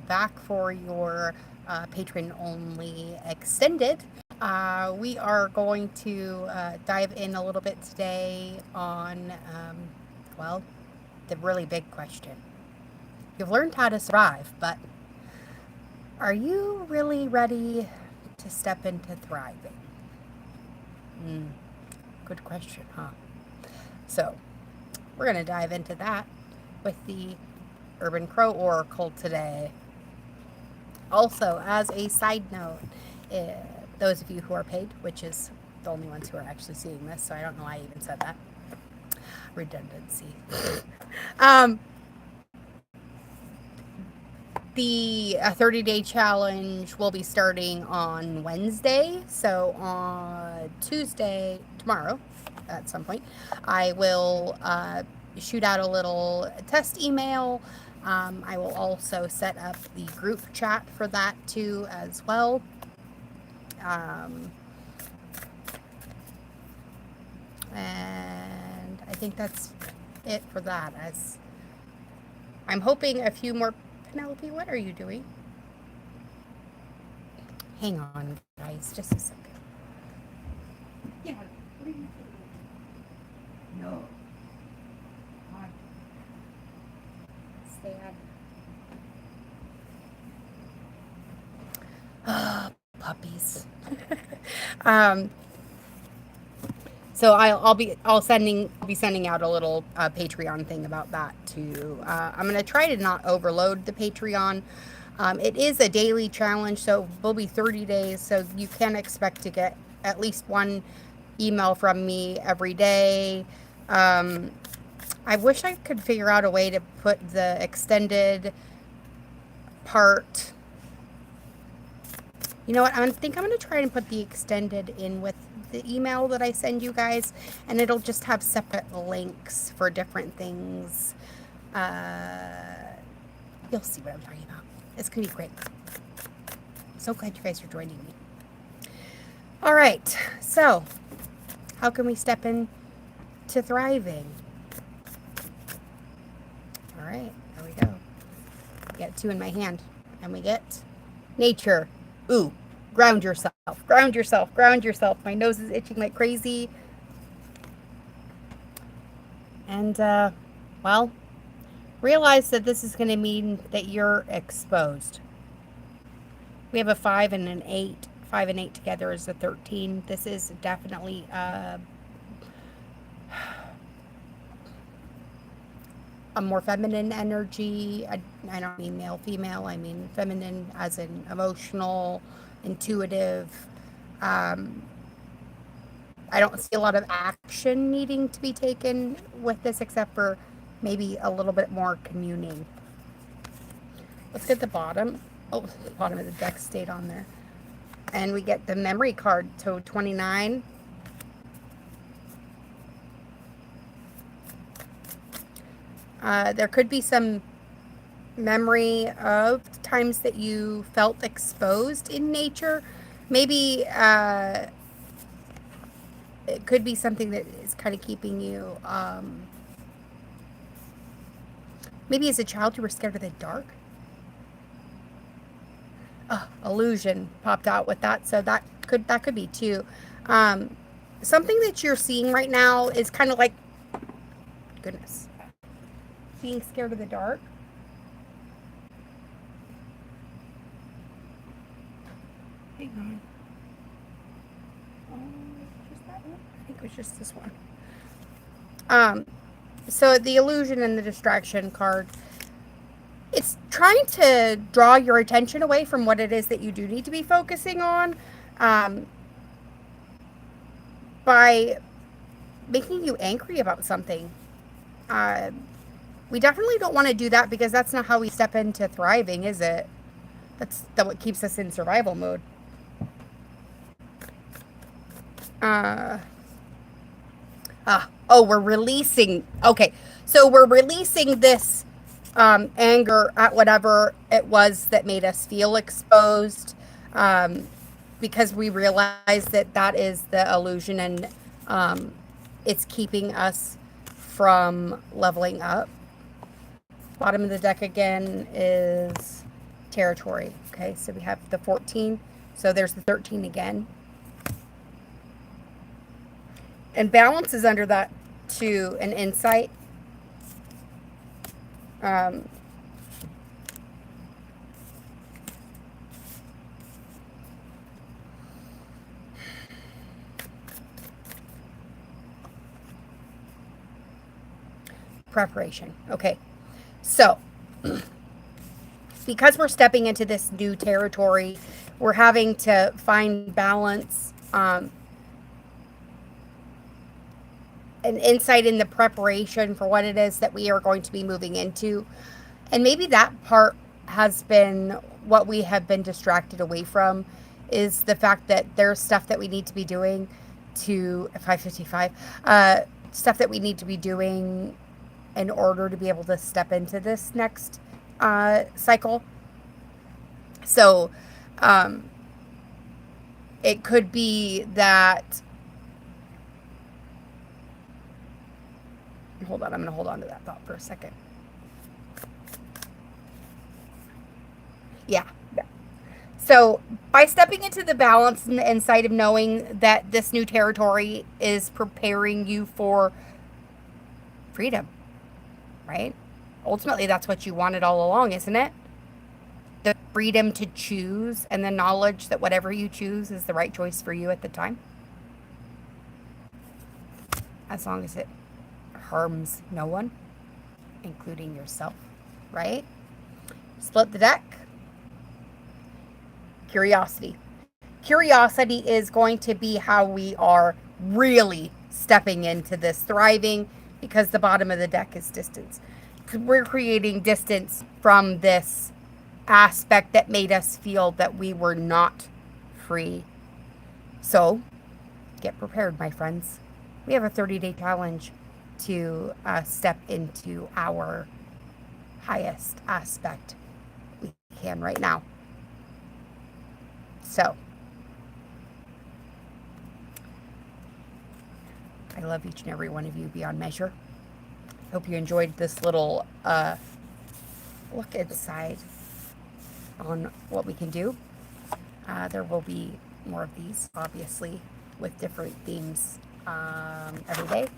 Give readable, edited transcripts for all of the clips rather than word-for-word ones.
back for your patron only extended. We are going to dive in a little bit today on, well, the really big question. You've learned how to survive, but are you really ready to step into thriving? Good question, huh? So, we're going to dive into that with the Urban Crow Oracle today. Also, as a side note, those of you who are paid, which is the only ones who are actually seeing this, so I don't know why I even said that. Redundancy. The 30-day challenge will be starting on Wednesday. So on Tuesday, tomorrow, at some point, I will shoot out a little test email. I will also set up the group chat for that too as well. And I think that's it for that. As I'm hoping a few more. Penelope, what are you doing? Hang on, guys, just a second. Yeah, what are you doing? No. Hi. Stay on. Puppies. So I'll be sending out a little Patreon thing about that too. I'm gonna try to not overload the Patreon. It is a daily challenge, so it will be 30 days. So you can expect to get at least one email from me every day. I wish I could figure out a way to put the extended part. You know what? I think I'm going to try and put the extended in with the email that I send you guys, and it'll just have separate links for different things. You'll see what I'm talking about. It's going to be great. So glad you guys are joining me. All right. So, how can we step in to thriving? All right. There we go. I got 2 in my hand, and we get nature. Ooh, ground yourself, ground yourself, ground yourself. My nose is itching like crazy. And, well, realize that this is going to mean that you're exposed. We have a 5 and an 8. 5 and 8 together is a 13. This is definitely a more feminine energy. I don't mean male, female. I mean feminine as in emotional, intuitive. I don't see a lot of action needing to be taken with this except for maybe a little bit more communing. Let's get the bottom. Oh, the bottom of the deck stayed on there. And we get the memory card, so 29. There could be some memory of times that you felt exposed in nature. Maybe it could be something that is kind of keeping you, maybe as a child you were scared of the dark. Illusion popped out with that, so that could be too. Something that you're seeing right now is kind of like, goodness, being scared of the dark. Hang on. Just that one? I think it was just this one. So the illusion and the distraction card, it's trying to draw your attention away from what it is that you do need to be focusing on, by making you angry about something. We definitely don't want to do that because that's not how we step into thriving, is it? That's what keeps us in survival mode. We're releasing. Okay, so we're releasing this anger at whatever it was that made us feel exposed, because we realize that that is the illusion, and it's keeping us from leveling up. Bottom of the deck again is territory. Okay, so we have the 14. So there's the 13 again. And balance is under that to an insight. Preparation. Okay, so because we're stepping into this new territory, we're having to find balance, an insight in the preparation for what it is that we are going to be moving into. And maybe that part has been what we have been distracted away from, is the fact that there's stuff that we need to be doing to 555, stuff that we need to be doing in order to be able to step into this next cycle. So it could be that, hold on, I'm going to hold on to that thought for a second. Yeah. So by stepping into the balance and the insight of knowing that this new territory is preparing you for freedom, right? Ultimately, that's what you wanted all along, isn't it? The freedom to choose and the knowledge that whatever you choose is the right choice for you at the time. As long as it harms no one, including yourself, right? Split the deck. Curiosity. Curiosity is going to be how we are really stepping into this thriving, because the bottom of the deck is distance. We're creating distance from this aspect that made us feel that we were not free. So get prepared, my friends. We have a 30-day challenge to step into our highest aspect we can right now. So I love each and every one of you beyond measure. Hope you enjoyed this little look inside on what we can do. There will be more of these, obviously, with different themes every day,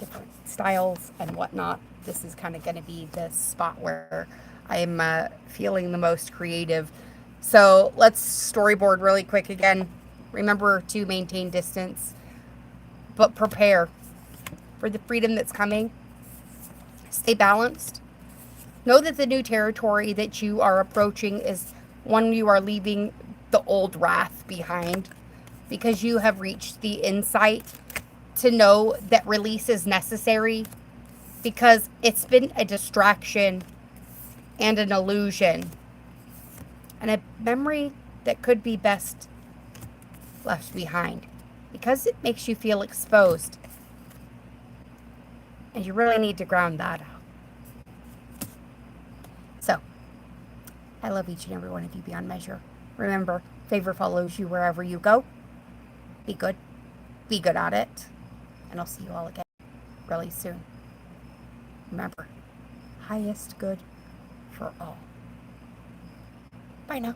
different styles and whatnot. This is kind of going to be the spot where I'm feeling the most creative. So let's storyboard really quick again. Remember to maintain distance, but prepare for the freedom that's coming. Stay balanced. Know that the new territory that you are approaching is one you are leaving the old wrath behind, because you have reached the insight to know that release is necessary, because it's been a distraction and an illusion and a memory that could be best left behind, because it makes you feel exposed. And you really need to ground that out. So, I love each and every one of you beyond measure. Remember, favor follows you wherever you go. Be good. Be good at it. And I'll see you all again really soon. Remember, highest good for all. Bye now.